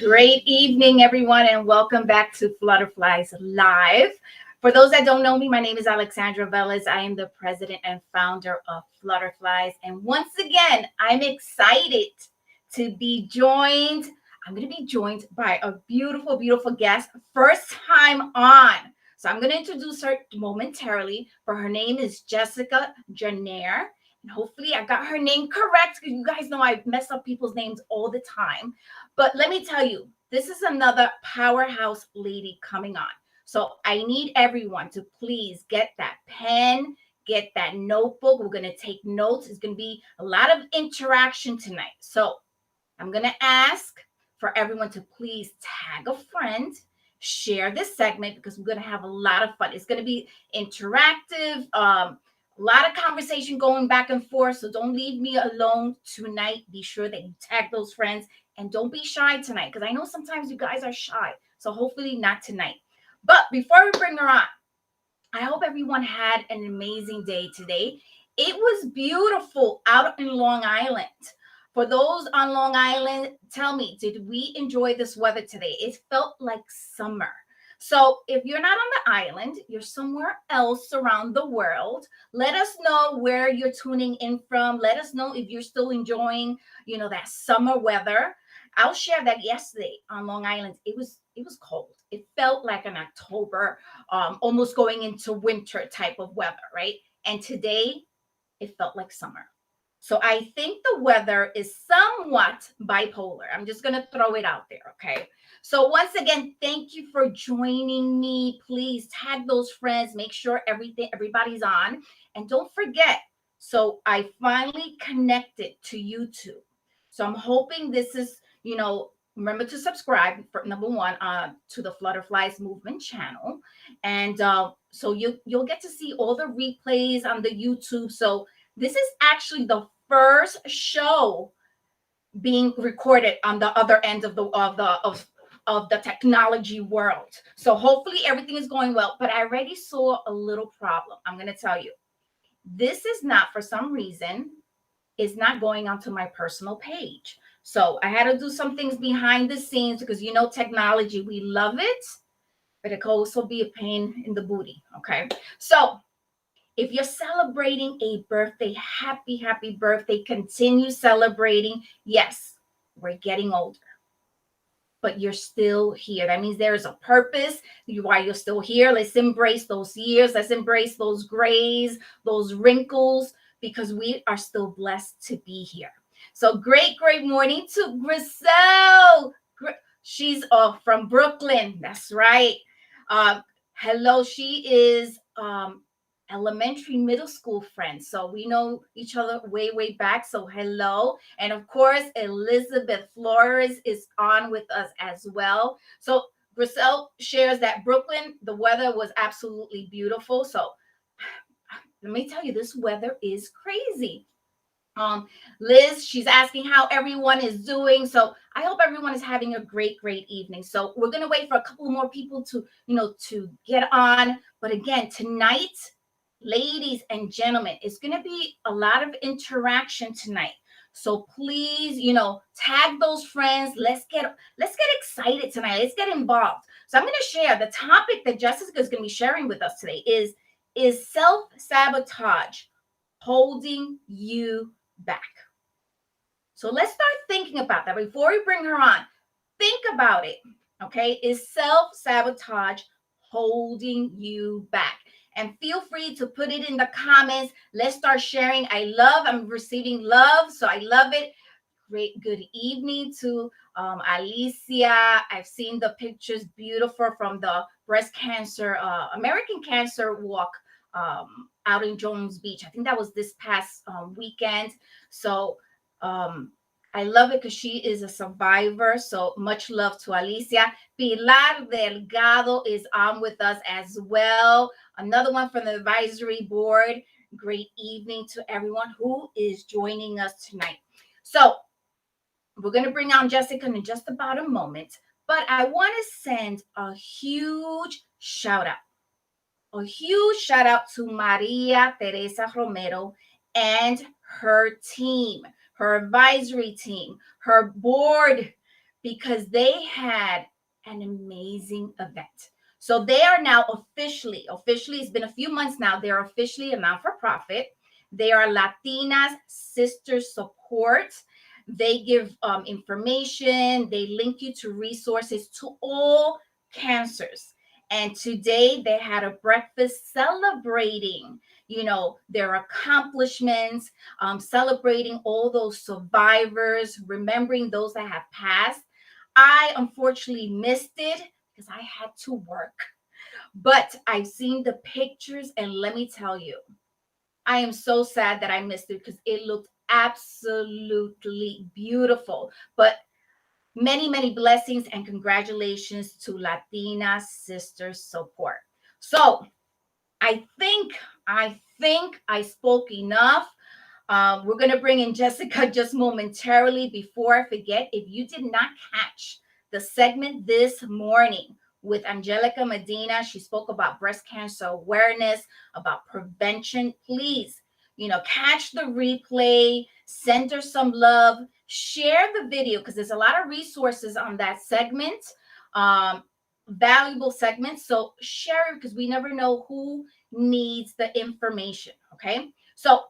Great evening, everyone, and welcome back to Flutterflies Live. For those that don't know me, my name is Alexandra Velez. I am the president and founder of Flutterflies. And once again, I'm excited to be joined. I'm going to be joined by a beautiful, beautiful guest, first time on. So I'm going to introduce her momentarily. For her name is Jessica Janair. And hopefully I got her name correct because you guys know I mess up people's names all the time. But let me tell you, this is another powerhouse lady coming on. So I need everyone to please get that pen, get that notebook. We're going to take notes. It's going to be a lot of interaction tonight. So I'm going to ask for everyone to please tag a friend, share this segment because we're going to have a lot of fun. It's going to be interactive, a lot of conversation going back and forth. So don't leave me alone tonight. Be sure that you tag those friends and don't be shy tonight because I know sometimes you guys are shy. So hopefully not tonight. But before we bring her on, I hope everyone had an amazing day today. It was beautiful out in Long Island. For those on Long Island, tell me, did we enjoy this weather today? It felt like summer. So if you're not on the island, you're somewhere else around the world. Let us know where you're tuning in from. Let us know if you're still enjoying, that summer weather. I'll share that yesterday on Long Island. It was cold. It felt like an October, almost going into winter type of weather, right? And today it felt like summer. So I think the weather is somewhat bipolar. I'm just going to throw it out there, okay? So once again, thank you for joining me. Please tag those friends, make sure everybody's on. And don't forget, so I finally connected to YouTube. So I'm hoping this is, remember to subscribe for number one to the Flutterflies Movement channel. And so you'll get to see all the replays on the YouTube. So this is actually the first show being recorded on the other end of the technology world. So hopefully everything is going well. But I already saw a little problem. I'm going to tell you. This is not, for some reason, is not going onto my personal page. So I had to do some things behind the scenes because technology, we love it, but it can also be a pain in the booty. Okay. So if you're celebrating a birthday, happy birthday. Continue celebrating. Yes, we're getting older, but you're still here. That means there is a purpose why you're still here. Let's embrace those years. Let's embrace those grays, those wrinkles, because we are still blessed to be here. So great morning to Griselle. She's from Brooklyn. That's right. Hello. She is elementary, middle school friends. So we know each other way back. So hello. And of course, Elizabeth Flores is on with us as well. So Griselle shares that Brooklyn, the weather was absolutely beautiful. So let me tell you, this weather is crazy. Liz, she's asking how everyone is doing. So I hope everyone is having a great evening. So we're going to wait for a couple more people to get on. But again, tonight, ladies and gentlemen, it's going to be a lot of interaction tonight. So please, tag those friends. Let's get excited tonight. Let's get involved. So I'm going to share the topic that Jessica is going to be sharing with us today is self-sabotage holding you back? So let's start thinking about that before we bring her on. Think about it. Okay. Is self-sabotage holding you back? And feel free to put it in the comments. Let's start sharing. I'm receiving love. So I love it. Great. Good evening to Alicia. I've seen the pictures, beautiful, from the breast cancer, American Cancer Walk out in Jones Beach. I think that was this past weekend. So I love it because she is a survivor. So much love to Alicia. Pilar Delgado is on with us as well. Another one from the advisory board. Great evening to everyone who is joining us tonight. So we're going to bring on Jessica in just about a moment. But I want to send a huge shout out. A huge shout out to Maria Teresa Romero and her team, her advisory team, her board because they had an amazing event. So they are now officially, it's been a few months now, they're officially a non-for-profit. They are Latinas Sister Support. They give information, they link you to resources to all cancers. And today they had a breakfast celebrating, their accomplishments, celebrating all those survivors, remembering those that have passed. I unfortunately missed it because I had to work, but I've seen the pictures, and let me tell you, I am so sad that I missed it because it looked absolutely beautiful. But many, many blessings and congratulations to Latina Sister Support. So I think I spoke enough. We're going to bring in Jessica just momentarily. Before I forget, if you did not catch the segment this morning with Angelica Medina, she spoke about breast cancer awareness, about prevention. Please, catch the replay, send her some love, share the video, because there's a lot of resources on that segment, valuable segments. So share it, because we never know who needs the information. Okay. So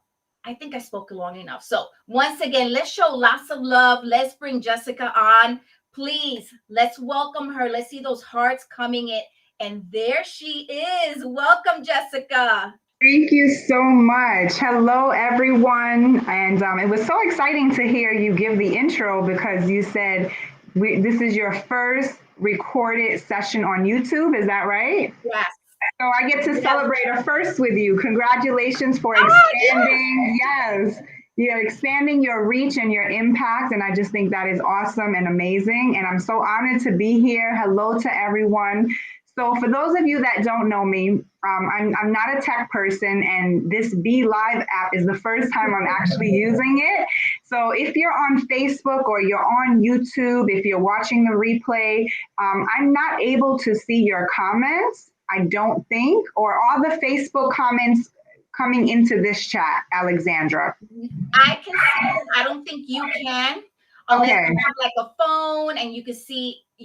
I think I spoke long enough. So once again, let's show lots of love. Let's bring Jessica on. Please, let's welcome her. Let's see those hearts coming in. And there she is. Welcome, Jessica. Thank you so much. Hello, everyone. And it was so exciting to hear you give the intro because you said this is your first recorded session on YouTube. Is that right? Yes. So I get to celebrate a first with you. Congratulations for expanding. Yes. You're expanding your reach and your impact. And I just think that is awesome and amazing. And I'm so honored to be here. Hello to everyone. So for those of you that don't know me, I'm not a tech person, and this Be Live app is the first time I'm actually using it. So if you're on Facebook or you're on YouTube, if you're watching the replay, I'm not able to see your comments, I don't think, or all the Facebook comments coming into this chat, Alexandra. I can see them. I don't think you can, unless you have like a phone and you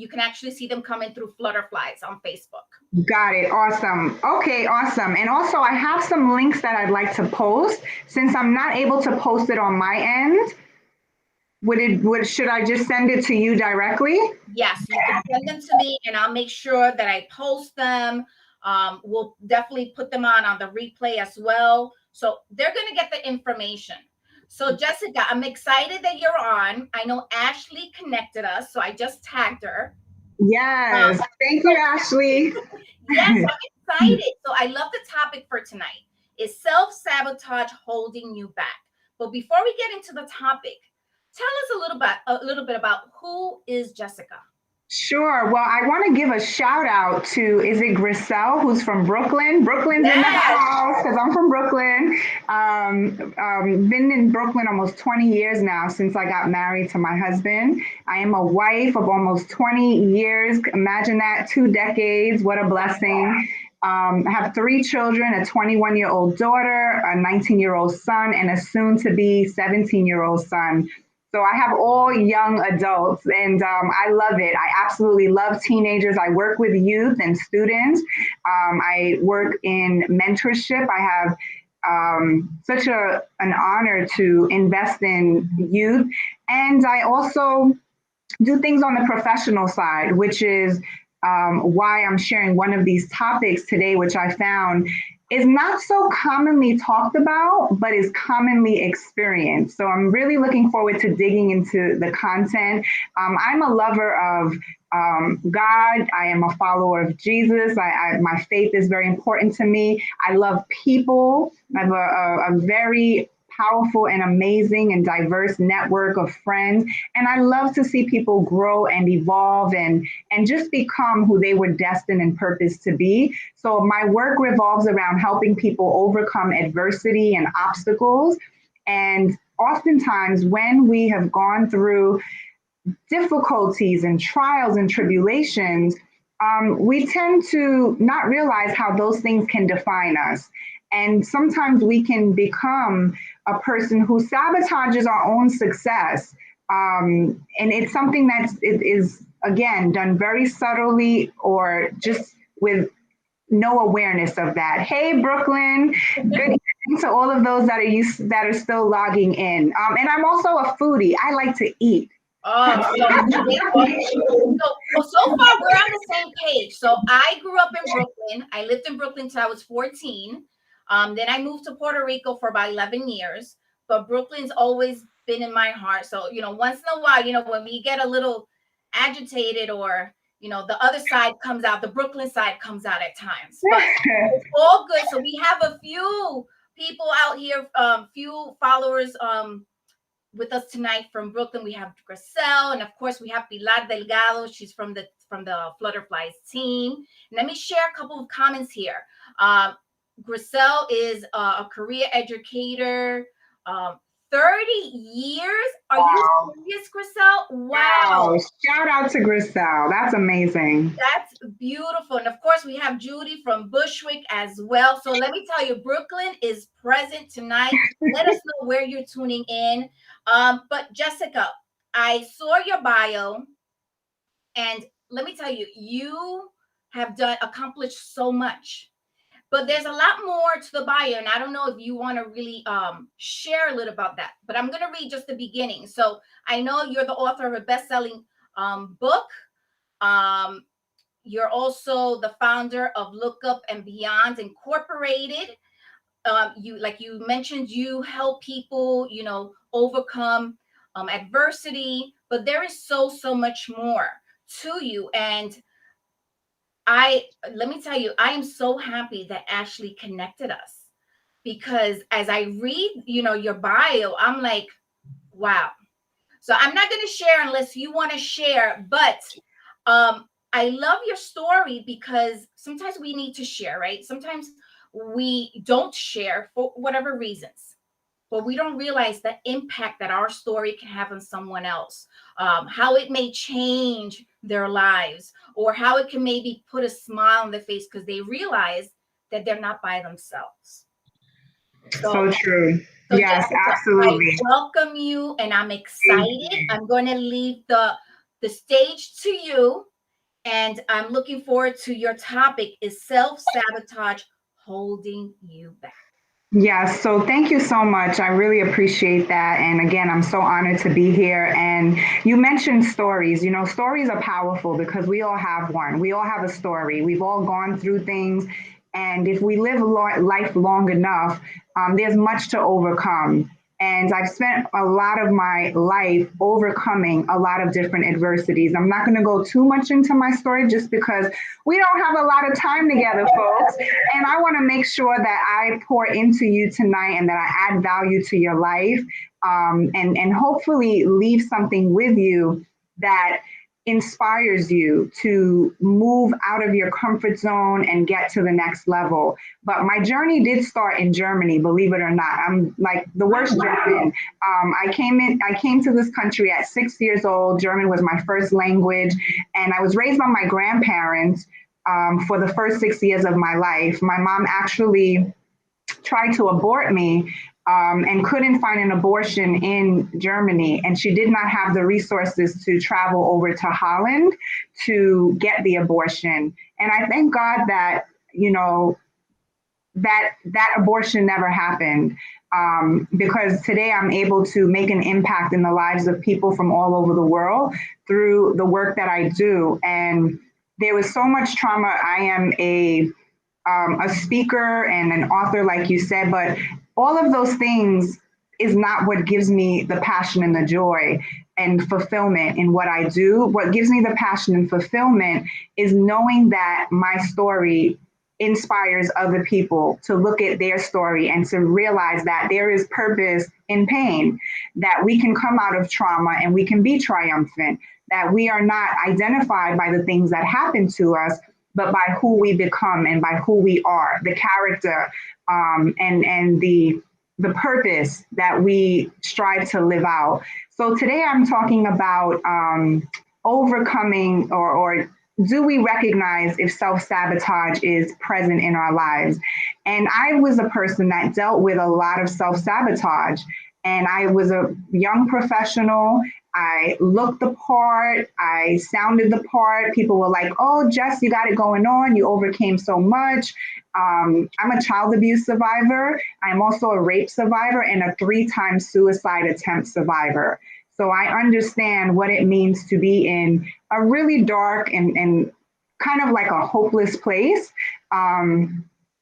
can actually see them coming through Flutterflies on Facebook. Got it. Awesome. Okay, awesome. And also I have some links that I'd like to post. Since I'm not able to post it on my end, should I just send it to you directly? Yes, you can send them to me and I'll make sure that I post them. We'll definitely put them on the replay as well. So they're going to get the information. So Jessica, I'm excited that you're on. I know Ashley connected us, so I just tagged her. Yes. Thank you, Ashley. Yes, I'm excited. So I love the topic for tonight. Is self-sabotage holding you back? But before we get into the topic, tell us a little bit about who is Jessica. Sure. Well, I want to give a shout out to, is it Griselle, who's from Brooklyn? Brooklyn's in the house because I'm from Brooklyn. Been in Brooklyn almost 20 years now since I got married to my husband. I am a wife of almost 20 years. Imagine that, 2 decades. What a blessing. I have 3 children, a 21-year-old daughter, a 19-year-old son, and a soon-to-be 17-year-old son. So I have all young adults, and I love it. I absolutely love teenagers. I work with youth and students. I work in mentorship. I have such an honor to invest in youth. And I also do things on the professional side, which is why I'm sharing one of these topics today, which I found is not so commonly talked about, but is commonly experienced. So I'm really looking forward to digging into the content. I'm a lover of God. I am a follower of Jesus. My faith is very important to me. I love people. I have a very powerful and amazing and diverse network of friends. And I love to see people grow and evolve and just become who they were destined and purposed to be. So my work revolves around helping people overcome adversity and obstacles. And oftentimes when we have gone through difficulties and trials and tribulations, we tend to not realize how those things can define us. And sometimes we can become a person who sabotages our own success And it's something it is, again, done very subtly or just with no awareness of that. Hey, Brooklyn, good evening to all of those that are still logging in. And I'm also a foodie. I like to eat. Oh, so far we're on the same page. So I grew up in Brooklyn. I lived in Brooklyn till I was 14. Then I moved to Puerto Rico for about 11 years. But Brooklyn's always been in my heart. So, once in a while, when we get a little agitated or, the other side comes out, the Brooklyn side comes out at times. But it's all good. So we have a few people out here, few followers with us tonight from Brooklyn. We have Grisel, and of course we have Pilar Delgado. She's from the Flutterflies team. Let me share a couple of comments here. Grisel is a career educator. 30 years? Are you serious, Grisel? Wow. Shout out to Grisel. That's amazing. That's beautiful. And of course, we have Judy from Bushwick as well. So let me tell you, Brooklyn is present tonight. Let us know where you're tuning in. But Jessica, I saw your bio, and let me tell you, you have accomplished so much. But there's a lot more to the bio, and I don't know if you want to really share a little about that. But I'm going to read just the beginning. So I know you're the author of a best-selling book. You're also the founder of Look Up and Beyond Incorporated. You mentioned, you help people, overcome adversity. But there is so much more to you. And let me tell you, I am so happy that Ashley connected us, because as I read, your bio, I'm like, wow. So I'm not going to share unless you want to share, but I love your story, because sometimes we need to share, right? Sometimes we don't share for whatever reasons, but we don't realize the impact that our story can have on someone else, how it may change their lives, or how it can maybe put a smile on their face because they realize that they're not by themselves. So true. So yes, Jessica, absolutely. I welcome you, and I'm excited. I'm going to leave the stage to you, and I'm looking forward to your topic. Is self-sabotage holding you back? Yes. So thank you so much. I really appreciate that. And again, I'm so honored to be here. And you mentioned stories. Stories are powerful because we all have one. We all have a story. We've all gone through things. And if we live life long enough, there's much to overcome. And I've spent a lot of my life overcoming a lot of different adversities. I'm not going to go too much into my story just because we don't have a lot of time together, folks. And I want to make sure that I pour into you tonight and that I add value to your life, and hopefully leave something with you that inspires you to move out of your comfort zone and get to the next level. But my journey did start in Germany, believe it or not. I'm like the worst German. I came to this country at 6 years old. German was my first language, and I was raised by my grandparents for the first 6 years of my life. My mom actually tried to abort me and couldn't find an abortion in Germany. And she did not have the resources to travel over to Holland to get the abortion. And I thank God that, that abortion never happened, because today I'm able to make an impact in the lives of people from all over the world through the work that I do. And there was so much trauma. I am a speaker and an author, like you said, but all of those things is not what gives me the passion and the joy and fulfillment in what I do. What gives me the passion and fulfillment is knowing that my story inspires other people to look at their story and to realize that there is purpose in pain, that we can come out of trauma and we can be triumphant, that we are not identified by the things that happen to us, but by who we become and by who we are, the character, and the purpose that we strive to live out. So today I'm talking about overcoming, or do we recognize if self-sabotage is present in our lives? And I was a person that dealt with a lot of self-sabotage. And I was a young professional, I looked the part, I sounded the part. People were like, oh, Jess, you got it going on. You overcame so much. I'm a child abuse survivor. I'm also a rape survivor and a 3-time suicide attempt survivor. So I understand what it means to be in a really dark and kind of like a hopeless place.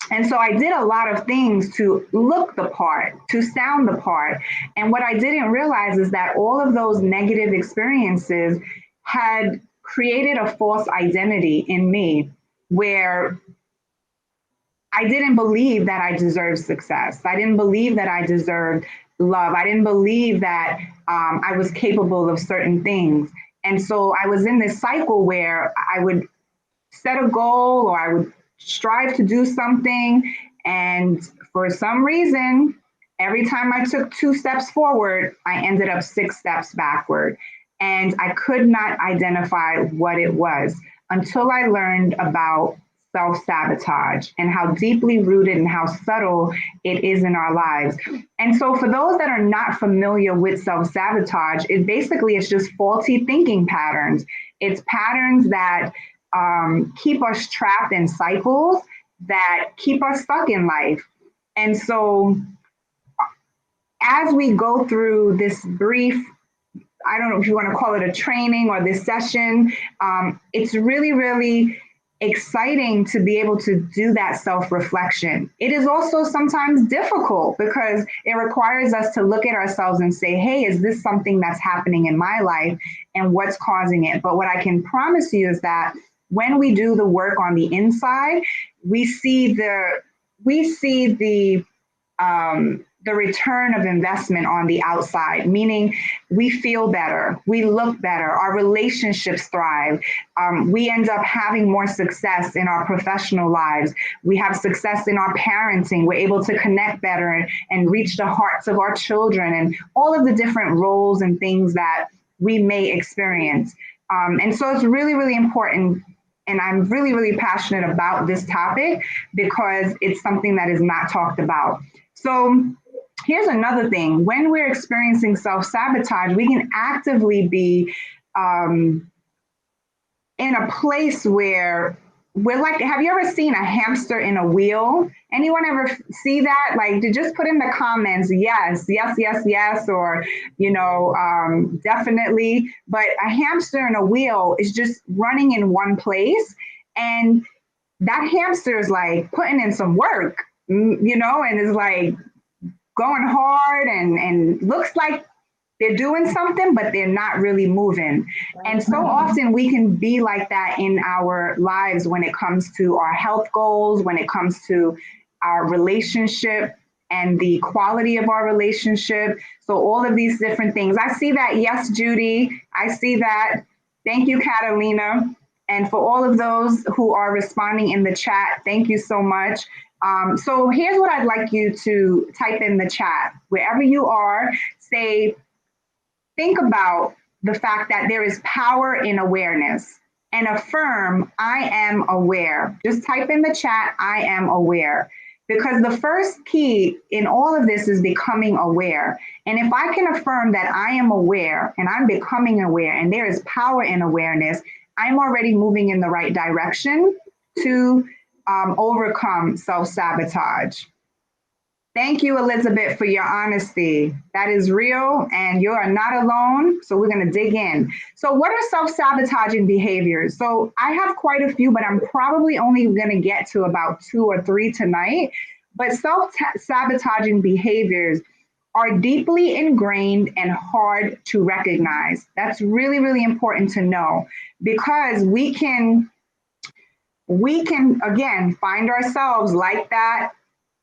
And so I did a lot of things to look the part, to sound the part. And what I didn't realize is that all of those negative experiences had created a false identity in me where I didn't believe that I deserved success. I didn't believe that I deserved love. I didn't believe that I was capable of certain things. And so I was in this cycle where I would set a goal or I would strive to do something. And for some reason, every time I took 2 steps forward, I ended up 6 steps backward. And I could not identify what it was until I learned about self-sabotage and how deeply rooted and how subtle it is in our lives. And so for those that are not familiar with self-sabotage, it basically is just faulty thinking patterns. It's patterns that keep us trapped in cycles that keep us stuck in life. And so as we go through this brief, I don't know if you want to call it a training or this session, it's really, really exciting to be able to do that self-reflection. It is also sometimes difficult because it requires us to look at ourselves and say, hey, is this something that's happening in my life and what's causing it? But what I can promise you is that when we do the work on the inside, we see the return of investment on the outside, meaning we feel better, we look better, our relationships thrive, we end up having more success in our professional lives, we have success in our parenting, we're able to connect better and reach the hearts of our children and all of the different roles and things that we may experience. And so it's really, really important. And I'm really, really passionate about this topic because it's something that is not talked about. So here's another thing. When we're experiencing self-sabotage, we can actively be in a place where we're like, have you ever seen a hamster in a wheel? Anyone ever see that? Like, to just put in the comments, yes, yes, yes, yes, or, definitely. But a hamster in a wheel is just running in one place. And that hamster is like putting in some work, and is like going hard and looks like they're doing something, but they're not really moving. And so often we can be like that in our lives when it comes to our health goals, when it comes to our relationship and the quality of our relationship. So all of these different things. I see that. Yes, Judy, I see that. Thank you, Catalina. And for all of those who are responding in the chat, thank you so much. So here's what I'd like you to type in the chat. Wherever you are, think about the fact that there is power in awareness and affirm, I am aware. Just type in the chat, I am aware. Because the first key in all of this is becoming aware. And if I can affirm that I am aware and I'm becoming aware and there is power in awareness, I'm already moving in the right direction to overcome self-sabotage. Thank you, Elizabeth, for your honesty. That is real and you are not alone. So we're going to dig in. So what are self-sabotaging behaviors? So I have quite a few, but I'm probably only going to get to about 2 or 3 tonight. But self-sabotaging behaviors are deeply ingrained and hard to recognize. That's really, really important to know because we can again find ourselves like that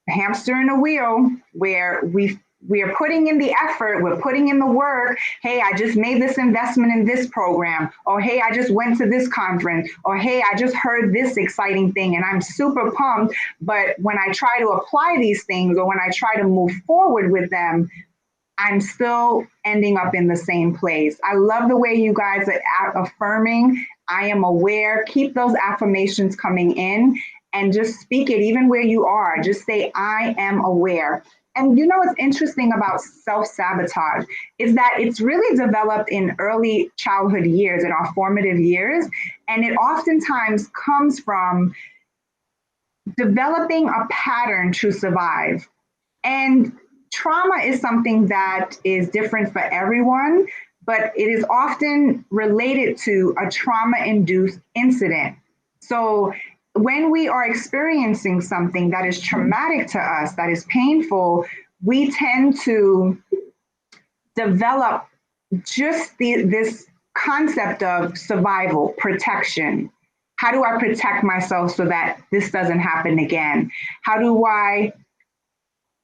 hamster in a wheel where we are putting in the effort, we're putting in the work. Hey, I just made this investment in this program, or hey, I just went to this conference, or hey, I just heard this exciting thing and I'm super pumped. But when I try to apply these things or when I try to move forward with them, I'm still ending up in the same place. I love the way you guys are affirming, I am aware. Keep those affirmations coming in and just speak it even where you are. Just say, I am aware. And you know what's interesting about self-sabotage is that it's really developed in early childhood years, in our formative years, and it oftentimes comes from developing a pattern to survive. And trauma is something that is different for everyone, but it is often related to a trauma-induced incident. So when we are experiencing something that is traumatic to us, that is painful, we tend to develop just this concept of survival, protection. How do I protect myself so that this doesn't happen again? How do I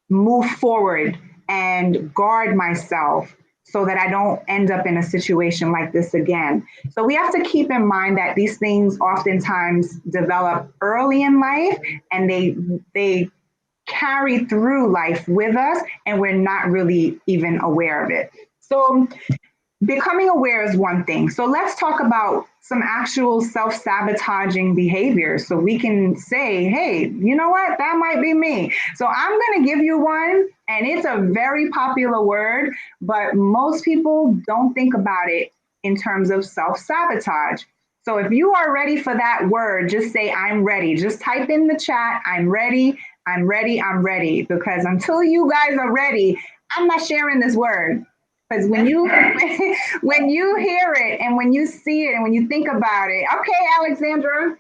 move forward and guard myself so that I don't end up in a situation like this again? So we have to keep in mind that these things oftentimes develop early in life, and they carry through life with us, and we're not really even aware of it. So becoming aware is one thing. So let's talk about some actual self-sabotaging behaviors so we can say, hey, you know what? That might be me. So I'm going to give you one, and it's a very popular word, but most people don't think about it in terms of self-sabotage. So if you are ready for that word, just say, I'm ready. Just type in the chat, I'm ready, I'm ready, I'm ready. Because until you guys are ready, I'm not sharing this word. Because when you hear it and when you see it and when you think about it, okay, Alexandra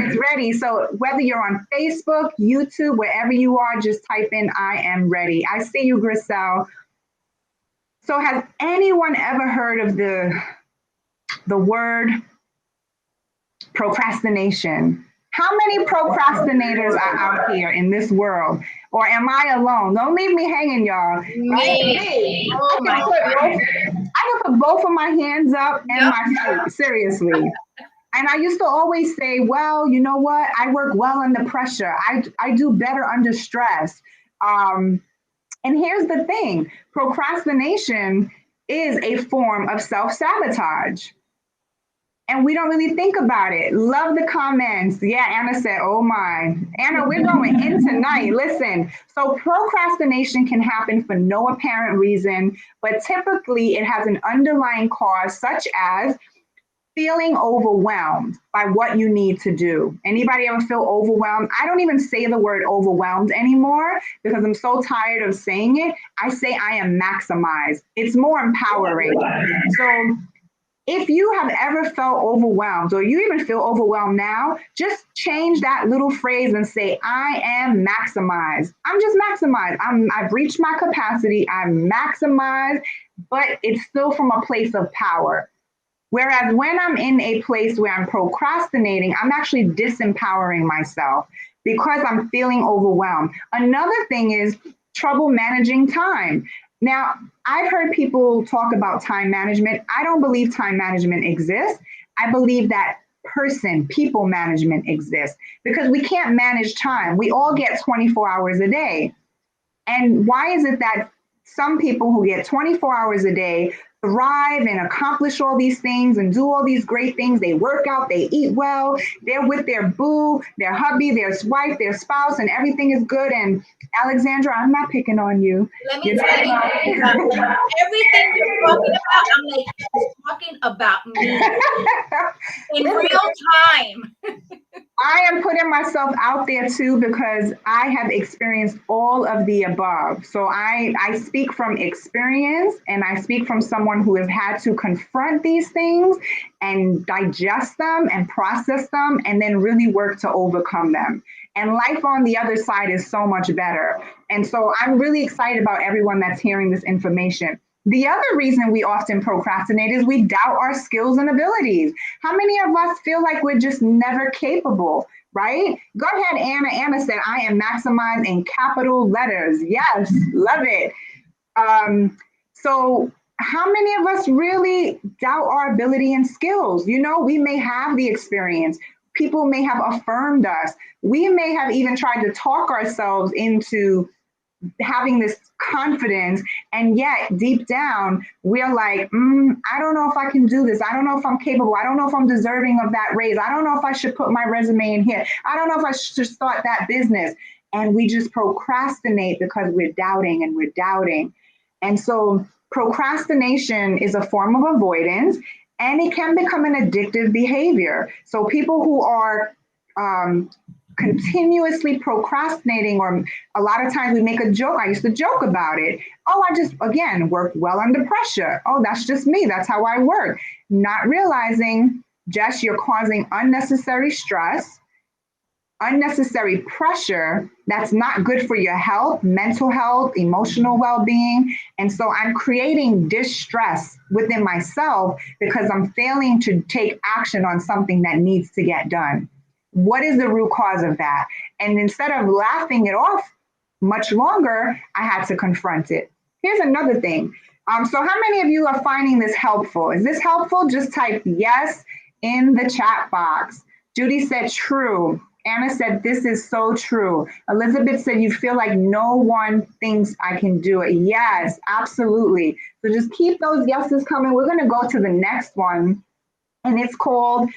is ready. So whether you're on Facebook, YouTube, wherever you are, just type in I am ready. I see you, Griselle. So has anyone ever heard of the word procrastination? How many procrastinators are out here in this world? Or am I alone? Don't leave me hanging, y'all. Me. Oh my I can put both of my hands up and my feet, seriously. And I used to always say, well, you know what? I work well under pressure. I do better under stress. And here's the thing, procrastination is a form of self-sabotage. And we don't really think about it. Love the comments. Yeah, Anna said, oh my. Anna, we're going in tonight. Listen, so procrastination can happen for no apparent reason, but typically it has an underlying cause, such as feeling overwhelmed by what you need to do. Anybody ever feel overwhelmed? I don't even say the word overwhelmed anymore because I'm so tired of saying it. I say I am maximized. It's more empowering. So if you have ever felt overwhelmed or you even feel overwhelmed now, just change that little phrase and say, I am maximized. I'm just maximized. I've reached my capacity. I'm maximized, but it's still from a place of power. Whereas when I'm in a place where I'm procrastinating, I'm actually disempowering myself because I'm feeling overwhelmed. Another thing is trouble managing time. Now, I've heard people talk about time management. I don't believe time management exists. I believe that people management exists because we can't manage time. We all get 24 hours a day. And why is it that some people who get 24 hours a day thrive and accomplish all these things and do all these great things? They work out, they eat well, they're with their boo, their hubby, their wife, their spouse, and everything is good. And Alexandra, I'm not picking on you. Let me tell you, everything you're talking about, I'm like, you're talking about me in real time. I am putting myself out there too because I have experienced all of the above. So I speak from experience, and I speak from someone who has had to confront these things and digest them and process them and then really work to overcome them. And life on the other side is so much better. And so I'm really excited about everyone that's hearing this information. The other reason we often procrastinate is we doubt our skills and abilities. How many of us feel like we're just never capable, right? Go ahead, Anna. Anna said, I am maximized in capital letters. Yes, love it. So how many of us really doubt our ability and skills? You know, we may have the experience. People may have affirmed us. We may have even tried to talk ourselves into having this confidence, and yet deep down we're like, I don't know if I can do this. I don't know if I'm capable. I don't know if I'm deserving of that raise. I don't know if I should put my resume in here. I don't know if I should start that business. and we just procrastinate because we're doubting and we're doubting. And so procrastination is a form of avoidance, and it can become an addictive behavior. So people who are continuously procrastinating, or a lot of times we make a joke. I used to joke about it. Oh, I just, again, work well under pressure. Oh, that's just me. That's how I work. Not realizing just you're causing unnecessary stress, unnecessary pressure that's not good for your health, mental health, emotional well-being. And so I'm creating distress within myself because I'm failing to take action on something that needs to get done. What is the root cause of that? And instead of laughing it off much longer, I had to confront it. Here's another thing. So how many of you are finding this helpful? Is this helpful? Just type yes in the chat box. Judy said true. Anna said, this is so true. Elizabeth said, you feel like no one thinks I can do it. Yes, absolutely. So just keep those yeses coming. We're going to go to the next one, and it's called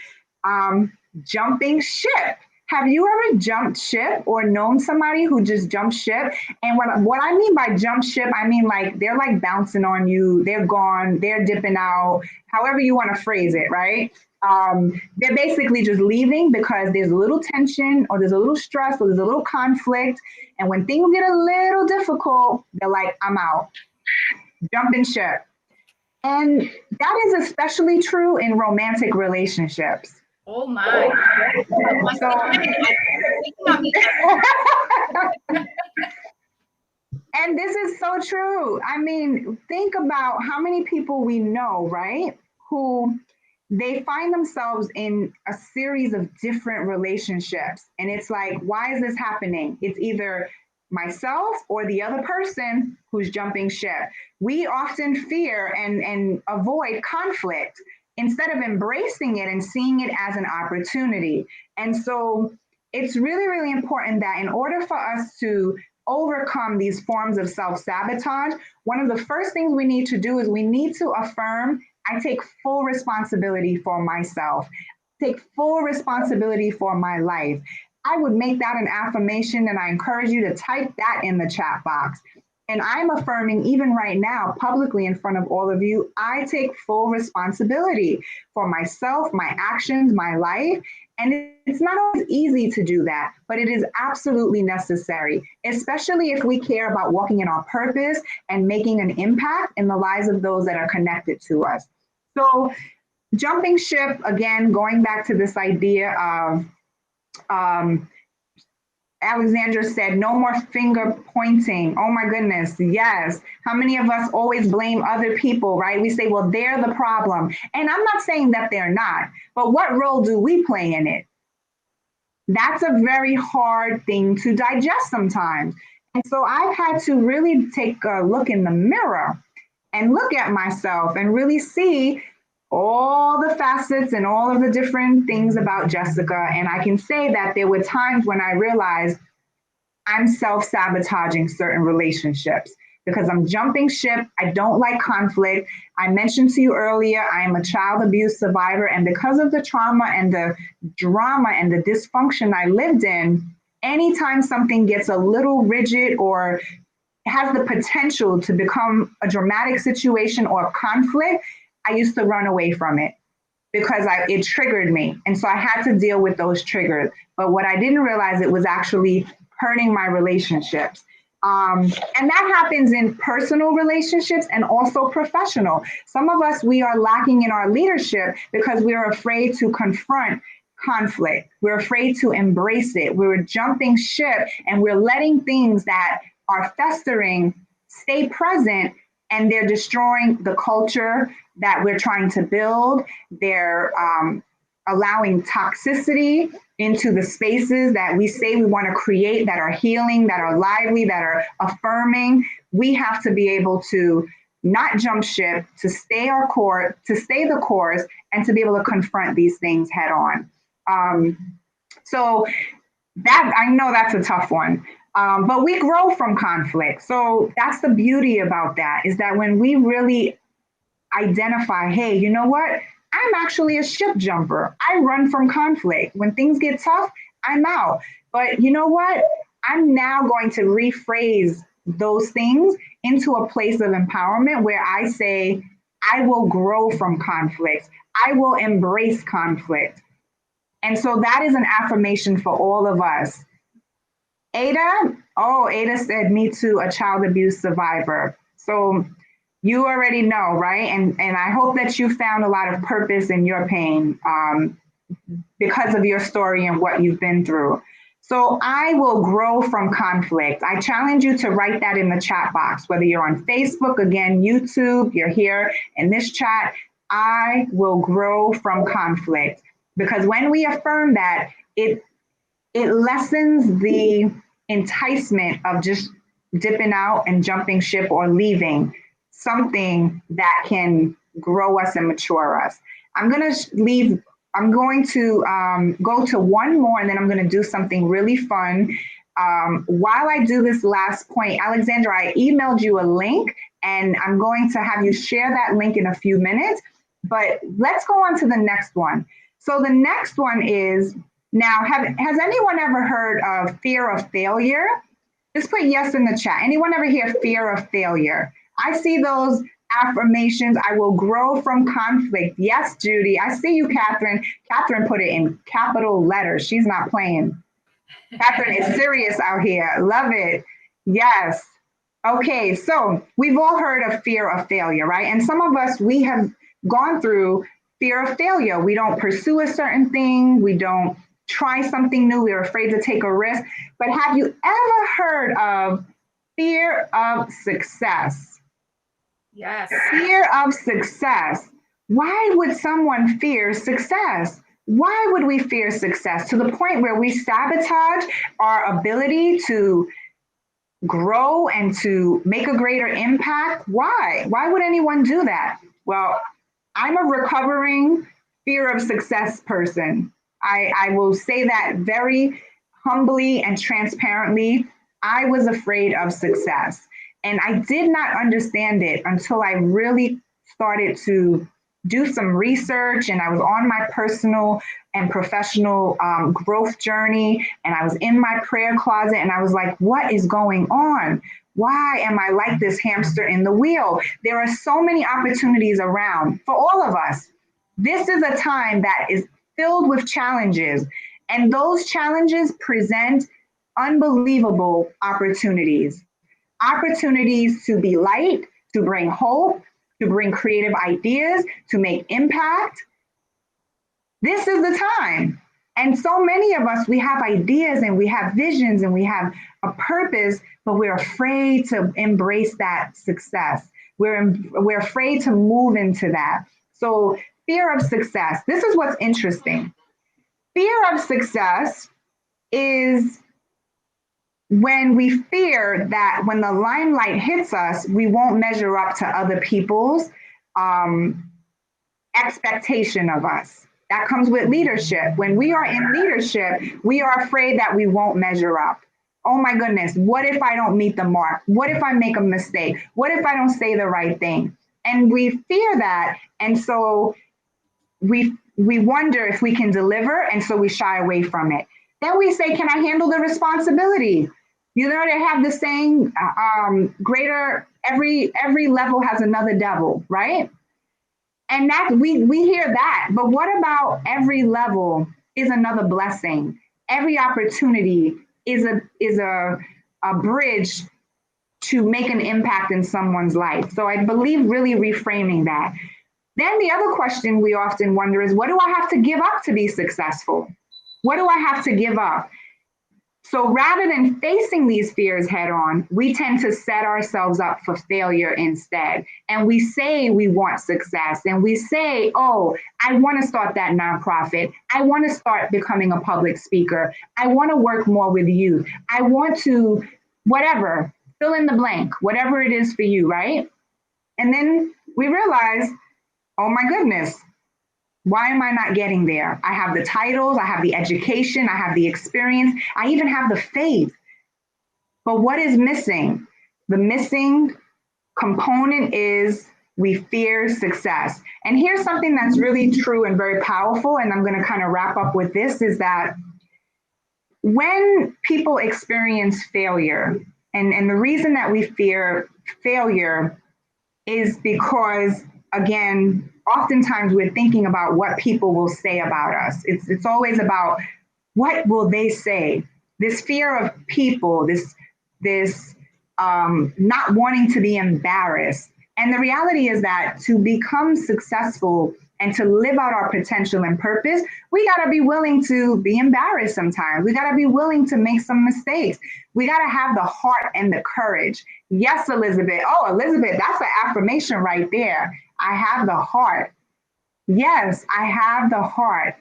jumping ship. Have you ever jumped ship or known somebody who just jumped ship? And what I mean by jump ship, I mean like they're like bouncing on you, they're gone, they're dipping out, however you want to phrase it, right? They're basically just leaving because there's a little tension or there's a little stress or there's a little conflict. And when things get a little difficult, they're like, I'm out, jumping ship. And that is especially true in romantic relationships. Oh my. And this is so true. I mean, think about how many people we know, right? Who they find themselves in a series of different relationships. And it's like, why is this happening? It's either myself or the other person who's jumping ship. We often fear and avoid conflict instead of embracing it and seeing it as an opportunity. And so it's really, really important that in order for us to overcome these forms of self-sabotage, one of the first things we need to do is we need to affirm, I take full responsibility for myself, take full responsibility for my life. I would make that an affirmation, and I encourage you to type that in the chat box. And I'm affirming even right now, publicly in front of all of you, I take full responsibility for myself, my actions, my life. And it's not always easy to do that, but it is absolutely necessary, especially if we care about walking in our purpose and making an impact in the lives of those that are connected to us. So jumping ship, again, going back to this idea of, Alexandra said, no more finger pointing. Oh my goodness, yes. How many of us always blame other people, right? We say, well, they're the problem. And I'm not saying that they're not, but what role do we play in it? That's a very hard thing to digest sometimes. And so I've had to really take a look in the mirror and look at myself and really see all the facets and all of the different things about Jessica. And I can say that there were times when I realized I'm self-sabotaging certain relationships because I'm jumping ship. I don't like conflict. I mentioned to you earlier, I am a child abuse survivor. And because of the trauma and the drama and the dysfunction I lived in, anytime something gets a little rigid or has the potential to become a dramatic situation or conflict, I used to run away from it because it triggered me. And so I had to deal with those triggers. But what I didn't realize, it was actually hurting my relationships. And that happens in personal relationships and also professional. Some of us, we are lacking in our leadership because we are afraid to confront conflict. We're afraid to embrace it. We're jumping ship and we're letting things that are festering stay present, and they're destroying the culture that we're trying to build. They're allowing toxicity into the spaces that we say we want to create, that are healing, that are lively, that are affirming. We have to be able to not jump ship, to stay the course, and to be able to confront these things head on. So that, I know that's a tough one. But we grow from conflict. So that's the beauty about that, is that when we really identify, hey, you know what? I'm actually a ship jumper. I run from conflict. When things get tough, I'm out. But you know what? I'm now going to rephrase those things into a place of empowerment where I say, I will grow from conflict. I will embrace conflict. And so that is an affirmation for all of us. Ada, oh, Ada said, me too, a child abuse survivor. So you already know, right? And I hope that you found a lot of purpose in your pain because of your story and what you've been through. So I will grow from conflict. I challenge you to write that in the chat box, whether you're on Facebook, again, YouTube, you're here in this chat. I will grow from conflict. Because when we affirm that, it lessens the enticement of just dipping out and jumping ship or leaving something that can grow us and mature us. I'm going to go to one more, and then I'm going to do something really fun. While I do this last point, Alexandra, I emailed you a link, and I'm going to have you share that link in a few minutes. But let's go on to the next one. So the next one is, now, has anyone ever heard of fear of failure? Just put yes in the chat. Anyone ever hear fear of failure? I see those affirmations. I will grow from conflict. Yes, Judy. I see you, Catherine. Catherine put it in capital letters. She's not playing. Catherine is serious out here. Love it. Yes. Okay, so we've all heard of fear of failure, right? And some of us, we have gone through fear of failure. We don't pursue a certain thing. We don't try something new. We're afraid to take a risk. But have you ever heard of fear of success? Yes. Fear of success. Why would someone fear success? Why would we fear success to the point where we sabotage our ability to grow and to make a greater impact? Why? Why would anyone do that? Well, I'm a recovering fear of success person. I will say that very humbly and transparently. I was afraid of success. And I did not understand it until I really started to do some research, and I was on my personal and professional growth journey, and I was in my prayer closet, and I was like, what is going on? Why am I like this hamster in the wheel? There are so many opportunities around for all of us. This is a time that is filled with challenges, and those challenges present unbelievable opportunities. Opportunities to be light, to bring hope, to bring creative ideas, to make impact. This is the time. And so many of us, we have ideas and we have visions and we have a purpose, but we're afraid to embrace that success. We're afraid to move into that. So fear of success. This is what's interesting. Fear of success is when we fear that when the limelight hits us, we won't measure up to other people's expectation of us. That comes with leadership. When we are in leadership, we are afraid that we won't measure up. Oh my goodness, what if I don't meet the mark? What if I make a mistake? What if I don't say the right thing? And we fear that. And so we wonder if we can deliver, and so we shy away from it. Then we say, can I handle the responsibility? You know, they have the saying, every level has another devil, right? And that we hear that, but what about every level is another blessing? Every opportunity is a bridge to make an impact in someone's life. So I believe really reframing that. Then the other question we often wonder is, what do I have to give up to be successful? What do I have to give up? So rather than facing these fears head on, we tend to set ourselves up for failure instead. And we say we want success, and we say, oh, I want to start that nonprofit. I want to start becoming a public speaker. I want to work more with youth. I want to, whatever, fill in the blank, whatever it is for you, right? And then we realize, oh my goodness, why am I not getting there? I have the titles, I have the education, I have the experience, I even have the faith. But what is missing? The missing component is we fear success. And here's something that's really true and very powerful, and I'm going to kind of wrap up with this, is that when people experience failure, and the reason that we fear failure is because, again, oftentimes we're thinking about what people will say about us. It's always about what will they say. This fear of people, this not wanting to be embarrassed. And the reality is that to become successful and to live out our potential and purpose, we got to be willing to be embarrassed sometimes. We got to be willing to make some mistakes. We got to have the heart and the courage. Yes, Elizabeth. Oh, Elizabeth, that's an affirmation right there. I have the heart. Yes, I have the heart.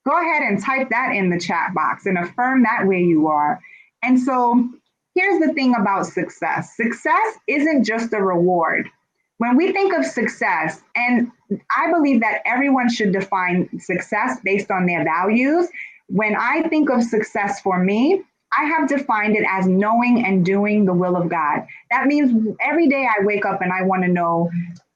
Go ahead and type that in the chat box and affirm that where you are. And so here's the thing about success. Success isn't just a reward. When we think of success, and I believe that everyone should define success based on their values. When I think of success for me, I have defined it as knowing and doing the will of God. That means every day I wake up and I want to know,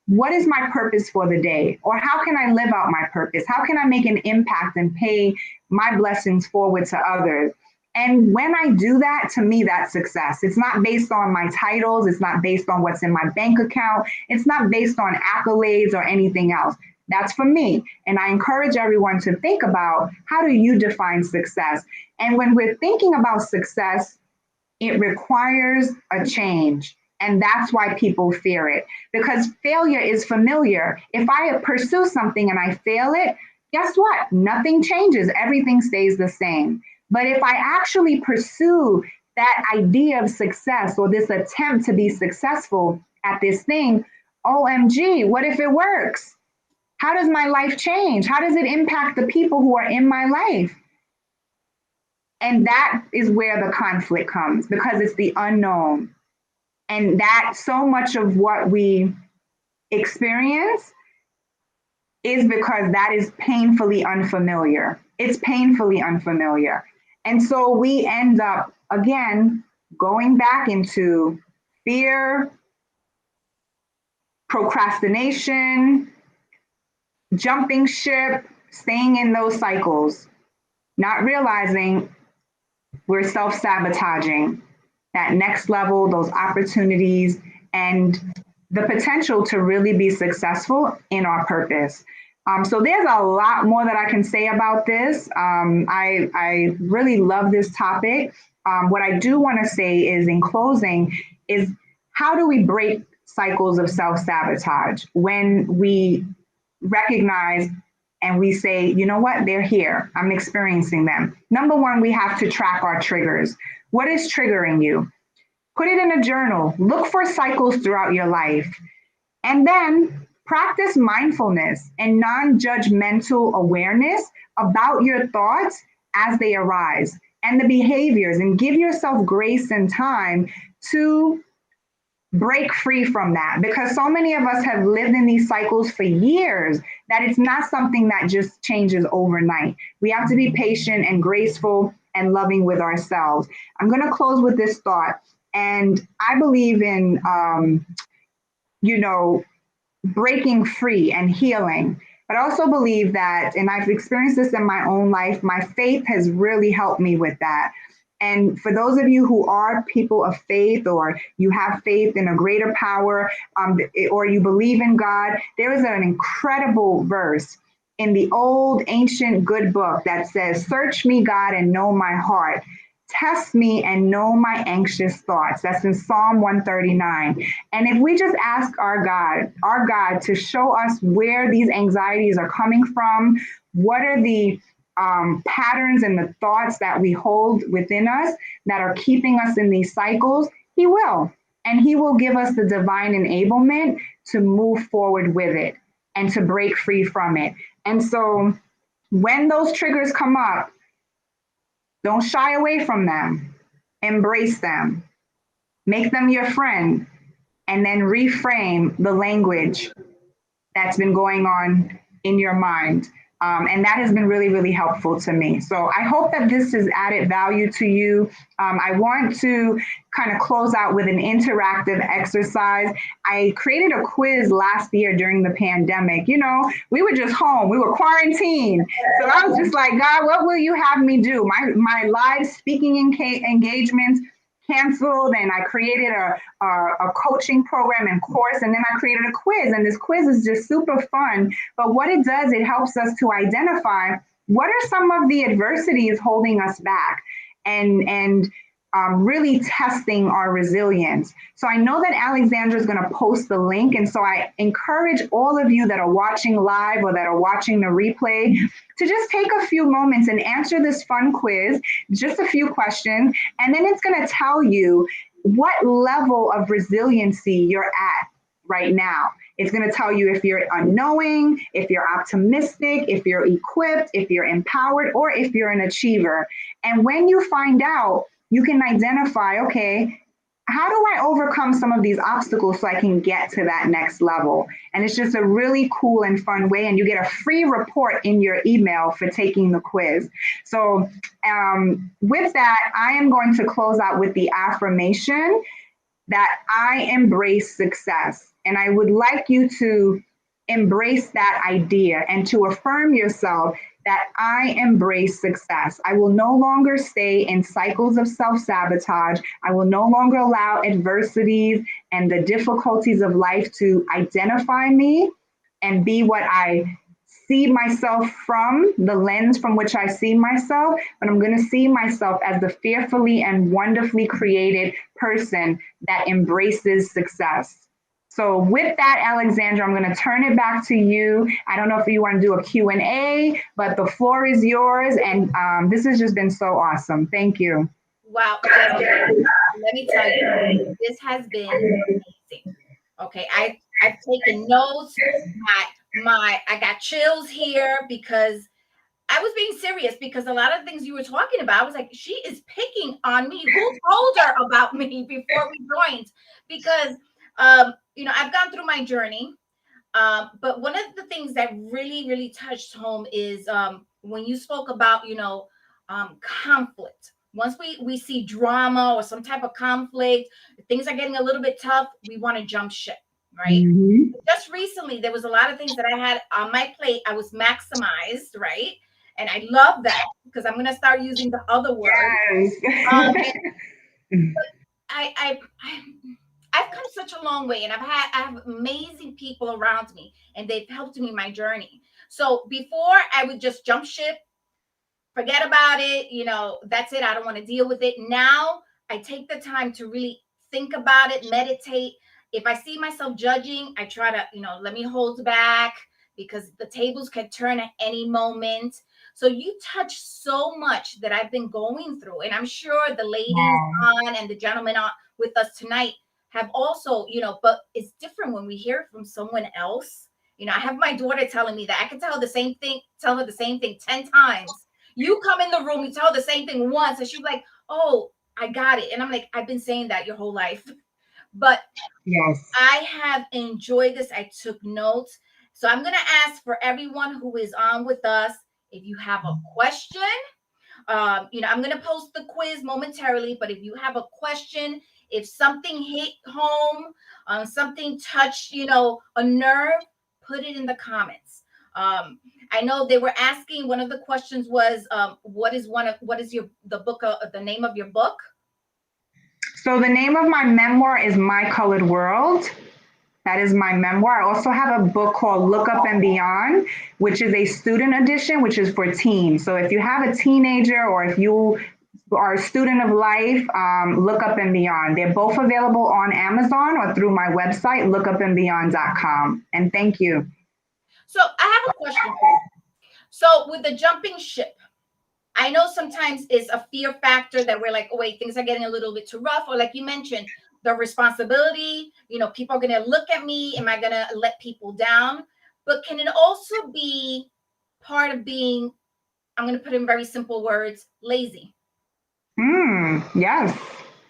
what is my purpose for the day? Or how can I live out my purpose? How can I make an impact and pay my blessings forward to others? And when I do that, to me, that's success. It's not based on my titles. It's not based on what's in my bank account. It's not based on accolades or anything else. That's for me. And I encourage everyone to think about, how do you define success? And when we're thinking about success, it requires a change. And that's why people fear it, because failure is familiar. If I pursue something and I fail it, guess what? Nothing changes. Everything stays the same. But if I actually pursue that idea of success, or this attempt to be successful at this thing, OMG, what if it works? How does my life change? How does it impact the people who are in my life? And that is where the conflict comes, because it's the unknown. And that so much of what we experience is because that is painfully unfamiliar. It's painfully unfamiliar. And so we end up, again, going back into fear, procrastination, jumping ship, staying in those cycles, not realizing we're self-sabotaging that next level, those opportunities, and the potential to really be successful in our purpose. So there's a lot more that I can say about this. I really love this topic. What I do want to say is, in closing, is how do we break cycles of self-sabotage when we recognize and we say, you know what, they're here, I'm experiencing them. Number one, we have to track our triggers. What is triggering you? Put it in a journal. Look for cycles throughout your life. And then practice mindfulness and non-judgmental awareness about your thoughts as they arise and the behaviors, and give yourself grace and time to break free from that, because so many of us have lived in these cycles for years that it's not something that just changes overnight. We have to be patient and graceful and loving with ourselves. I'm going to close with this thought. And I believe in, breaking free and healing. But I also believe that, and I've experienced this in my own life, my faith has really helped me with that. And for those of you who are people of faith, or you have faith in a greater power, or you believe in God, there is an incredible verse in the old ancient good book that says, "Search me, God, and know my heart. Test me and know my anxious thoughts." That's in Psalm 139. And if we just ask our God to show us where these anxieties are coming from, what are the patterns and the thoughts that we hold within us that are keeping us in these cycles, He will. And He will give us the divine enablement to move forward with it and to break free from it. And so when those triggers come up, don't shy away from them. Embrace them. Make them your friend. And then reframe the language that's been going on in your mind. And that has been really, really helpful to me. So I hope that this has added value to you. I want to kind of close out with an interactive exercise. I created a quiz last year during the pandemic. You know, we were just home, we were quarantined. So I was just like, God, what will you have me do? My live speaking engagements canceled, and I created a coaching program and course, and then I created a quiz, and this quiz is just super fun. But what it does, it helps us to identify what are some of the adversities holding us back, and really testing our resilience. So I know that Alexandra is going to post the link. And so I encourage all of you that are watching live or that are watching the replay to just take a few moments and answer this fun quiz, just a few questions. And then it's going to tell you what level of resiliency you're at right now. It's going to tell you if you're unknowing, if you're optimistic, if you're equipped, if you're empowered, or if you're an achiever. And when you find out, you can identify, okay, how do I overcome some of these obstacles so I can get to that next level? And it's just a really cool and fun way. And you get a free report in your email for taking the quiz. So with that, I am going to close out with the affirmation that I embrace success. And I would like you to embrace that idea and to affirm yourself that I embrace success. I will no longer stay in cycles of self-sabotage. I will no longer allow adversities and the difficulties of life to identify me and be what I see myself from, the lens from which I see myself, but I'm going to see myself as the fearfully and wonderfully created person that embraces success. So with that, Alexandra, I'm going to turn it back to you. I don't know if you want to do a Q&A, but the floor is yours. And this has just been so awesome. Thank you. Wow. Let me tell you, this has been amazing. Okay. I've taken notes. I got chills here because I was being serious, because a lot of things you were talking about, I was like, she is picking on me. Who told her about me before we joined? Because I've gone through my journey. But one of the things that really, really touched home is when you spoke about, conflict. Once we see drama or some type of conflict, things are getting a little bit tough, we want to jump ship, right? Mm-hmm. Just recently, there was a lot of things that I had on my plate. I was maximized, right? And I love that, because I'm going to start using the other word. Yes. I've come such a long way, and I have amazing people around me, and they've helped me in my journey. So before, I would just jump ship, forget about it. That's it. I don't want to deal with it. Now I take the time to really think about it, meditate. If I see myself judging, I try to, let me hold back, because the tables can turn at any moment. So you touch so much that I've been going through, and I'm sure the ladies on and the gentlemen on with us tonight have also, but it's different when we hear it from someone else. I have my daughter telling me that I can tell her the same thing 10 times. You come in the room, you tell her the same thing once, and she's like, oh, I got it. And I'm like, I've been saying that your whole life. But yes, I have enjoyed this. I took notes. So I'm going to ask for everyone who is on with us, if you have a question, I'm going to post the quiz momentarily, but if you have a question, if something hit home, something touched, a nerve, put it in the comments. I know they were asking, one of the questions was, what is the name of your book? So the name of my memoir is My Colored World. That is my memoir. I also have a book called Look Up and Beyond, which is a student edition, which is for teens. So if you have a teenager, or if you are a student of life, Look Up and Beyond. They're both available on Amazon or through my website, lookupandbeyond.com. And thank you. So I have a question for you. So with the jumping ship, I know sometimes it's a fear factor that we're like, oh, wait, things are getting a little bit too rough. Or like you mentioned, the responsibility, people are going to look at me. Am I going to let people down? But can it also be part of being, I'm going to put in very simple words, lazy? Yes,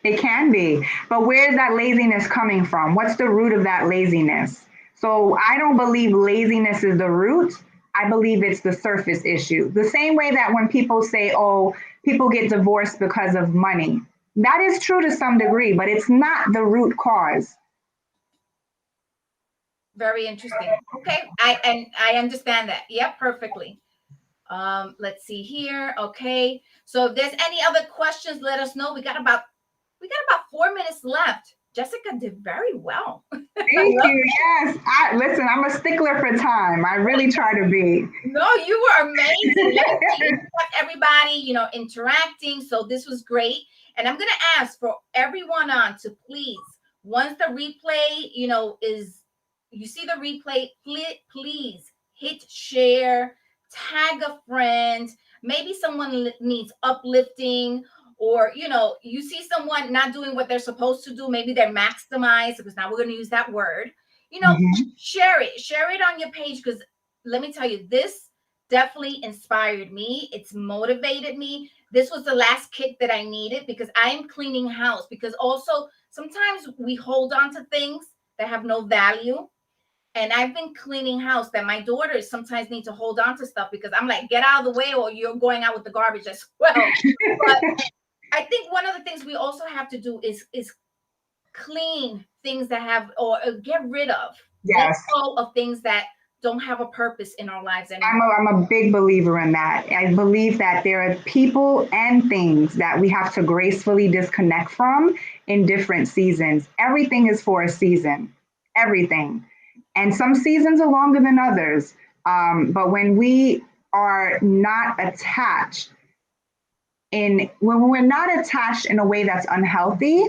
it can be. But where's that laziness coming from? What's the root of that laziness? So I don't believe laziness is the root. I believe it's the surface issue. The same way that when people say, oh, people get divorced because of money, that is true to some degree, but it's not the root cause. Very interesting. Okay, I understand that. Yep, perfectly. Let's see here. Okay, so if there's any other questions, let us know. We got about 4 minutes left. Jessica did very well. I Thank love you. Yes. Listen, I'm a stickler for time. I really try to be. No, you were amazing. You kept everybody, interacting. So this was great. And I'm gonna ask for everyone on to please, once the replay, is you see the replay, please hit share, tag a friend. Maybe someone needs uplifting, or you see someone not doing what they're supposed to do. Maybe they're maximized, because now we're gonna use that word. Mhm. Share it on your page, because let me tell you, this definitely inspired me. It's motivated me. This was the last kick that I needed, because I am cleaning house. Because also sometimes we hold on to things that have no value. And I've been cleaning house that my daughters sometimes need to hold on to stuff, because I'm like, get out of the way or you're going out with the garbage as well. But I think one of the things we also have to do is clean things that have, or get rid of, let Yes. go of things that don't have a purpose in our lives I'm anymore. a, I'm a big believer in that. I believe that there are people and things that we have to gracefully disconnect from in different seasons. Everything is for a season, everything. And some seasons are longer than others. But when we are not attached when we're not attached in a way that's unhealthy,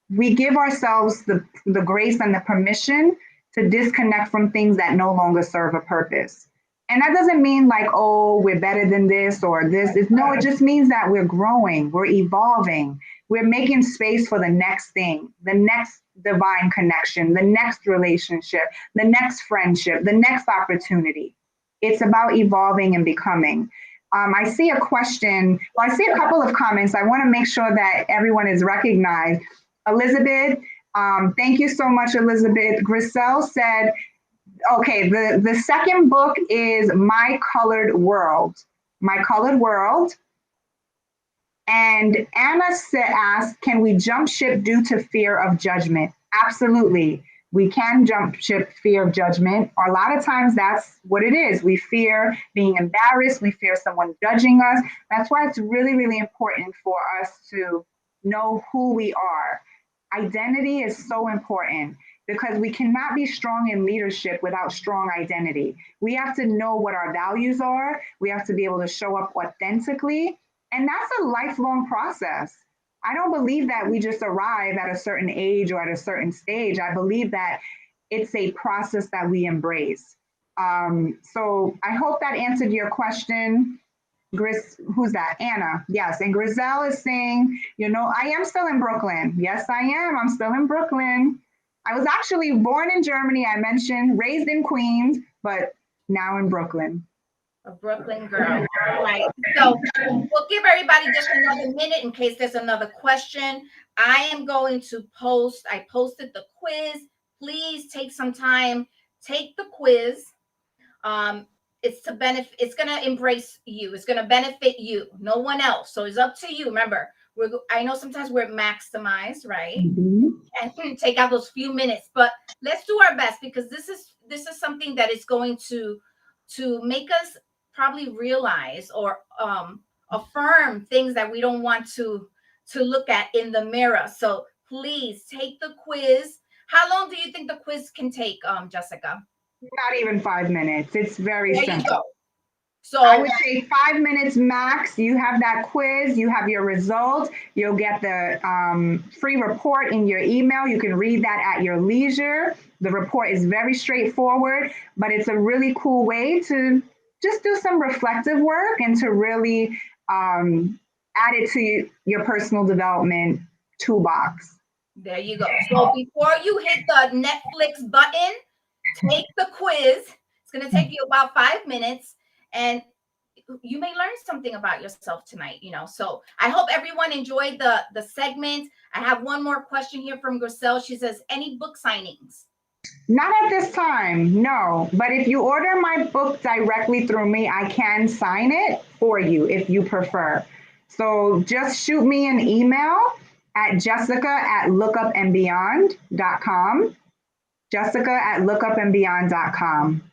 we give ourselves the grace and the permission to disconnect from things that no longer serve a purpose. And that doesn't mean like, oh, we're better than this or this. No, it just means that we're growing, we're evolving, we're making space for the next thing, the next divine connection, the next relationship, the next friendship, the next opportunity. It's about evolving and becoming. I see a question, well, I see a couple of comments. I want to make sure that everyone is recognized. Elizabeth, thank you so much, Elizabeth. Griselle said, okay, the second book is My Colored World. My Colored World. And Anna asked, can we jump ship due to fear of judgment? Absolutely. We can jump ship fear of judgment. A lot of times that's what it is. We fear being embarrassed. We fear someone judging us. That's why it's really, really important for us to know who we are. Identity is so important because we cannot be strong in leadership without strong identity. We have to know what our values are. We have to be able to show up authentically. And that's a lifelong process. I don't believe that we just arrive at a certain age or at a certain stage. I believe that it's a process that we embrace. So I hope that answered your question. Who's that? Anna. Yes. And Griselle is saying, I am still in Brooklyn. Yes, I am. I'm still in Brooklyn. I was actually born in Germany, I mentioned, raised in Queens, but now in Brooklyn. A Brooklyn girl. All right. So we'll give everybody just another minute in case there's another question. I am going to I posted the quiz. Please take some time, take the quiz. It's going to embrace you. It's going to benefit you, no one else. So it's up to you. Remember, I know sometimes we're maximized, right? Mm-hmm. And take out those few minutes, but let's do our best, because this is something that is going to make us probably realize or affirm things that we don't want to look at in the mirror. So please take the quiz. How long do you think the quiz can take, Jessica? Not even 5 minutes. It's very There you simple. go. So I would say 5 minutes max. You have that quiz, you have your results, you'll get the free report in your email. You can read that at your leisure. The report is very straightforward, but it's a really cool way to just do some reflective work and to really add it to your personal development toolbox. there you go. So before you hit the Netflix button, take the quiz. It's going to take you about 5 minutes, and you may learn something about yourself tonight, So I hope everyone enjoyed the segment. I have one more question here from Griselle. She says, any book signings? Not at this time, no. But if you order my book directly through me, I can sign it for you if you prefer. So just shoot me an email at jessica@lookupandbeyond.com. Jessica@lookupandbeyond.com.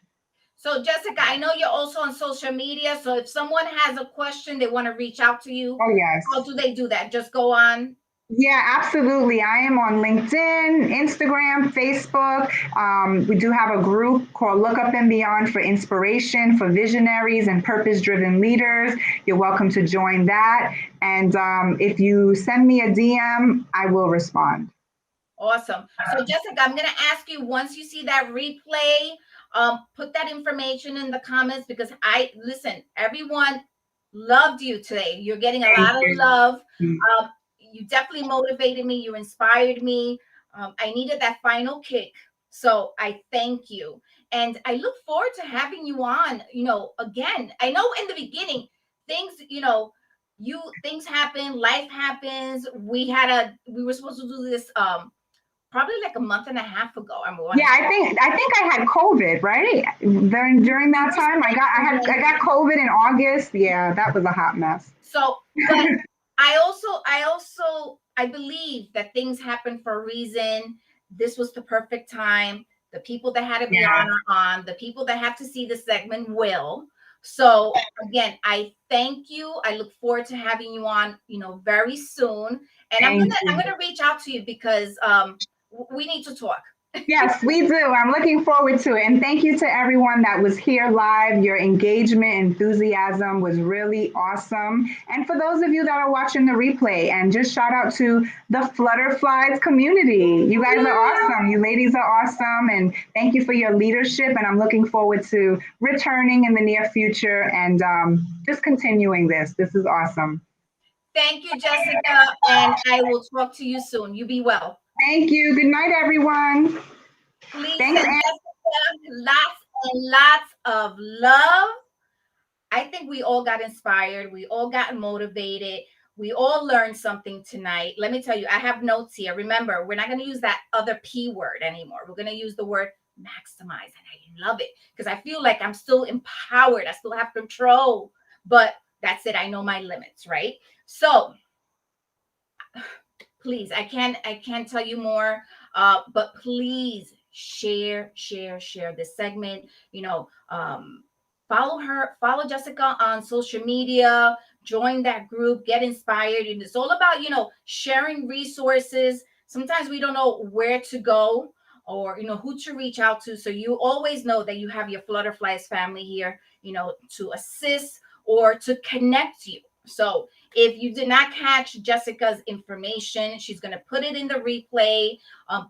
So, Jessica, I know you're also on social media. So, if someone has a question, they want to reach out to you, Oh, yes. how do they do that? Just go on. Yeah, absolutely. I am on LinkedIn, Instagram, Facebook. We do have a group called Look Up and Beyond for inspiration for visionaries and purpose driven leaders. You're welcome to join that. And if you send me a DM, I will respond. Awesome. So, Jessica, I'm going to ask you once you see that replay, put that information in the comments because listen, everyone loved you today. You're getting a Thank lot of you. love. You definitely motivated me. You inspired me. I needed that final kick. So I thank you. And I look forward to having you on, again. I know in the beginning, things, things happen, life happens. We were supposed to do this probably like a month and a half ago. Yeah, I think I had COVID, right? During that time, I got COVID in August. Yeah, that was a hot mess. So, but I believe that things happen for a reason. This was the perfect time. The people that had to be Yeah. on are on. The people that have to see the segment will. So again, I thank you. I look forward to having you on, very soon. And I'm Thank gonna you. reach out to you because we need to talk. Yes, we do. I'm looking forward to it. And thank you to everyone that was here live. Your engagement, enthusiasm was really awesome. And for those of you that are watching the replay, and just shout out to the Flutterflies community. You guys are awesome. You ladies are awesome. And thank you for your leadership. And I'm looking forward to returning in the near future and just continuing this. This is awesome. Thank you, Jessica. And I will talk to you soon. You be well. Thank you. Good night, everyone. Please Thanks, send Jessica lots and lots of love. I think we all got inspired. We all got motivated. We all learned something tonight. Let me tell you, I have notes here. Remember, we're not going to use that other P word anymore. We're going to use the word maximize. And I love it because I feel like I'm still empowered. I still have control. But that's it. I know my limits, right? So please, I can't tell you more. But please share this segment. Follow Jessica on social media, join that group, get inspired. And it's all about, sharing resources. Sometimes we don't know where to go or, who to reach out to. So you always know that you have your Flutterflies family here, to assist or to connect you. So if you did not catch Jessica's information, she's going to put it in the replay.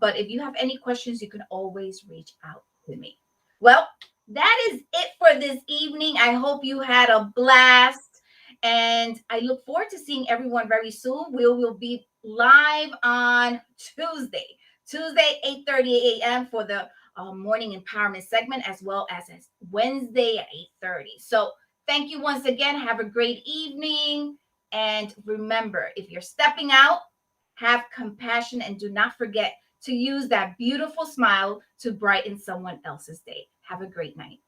But if you have any questions, you can always reach out to me. Well, that is it for this evening. I hope you had a blast. And I look forward to seeing everyone very soon. We will be live on Tuesday, 8:30 a.m. for the morning empowerment segment, as well as Wednesday at 8:30. So thank you once again. Have a great evening. And remember, if you're stepping out, have compassion and do not forget to use that beautiful smile to brighten someone else's day. Have a great night.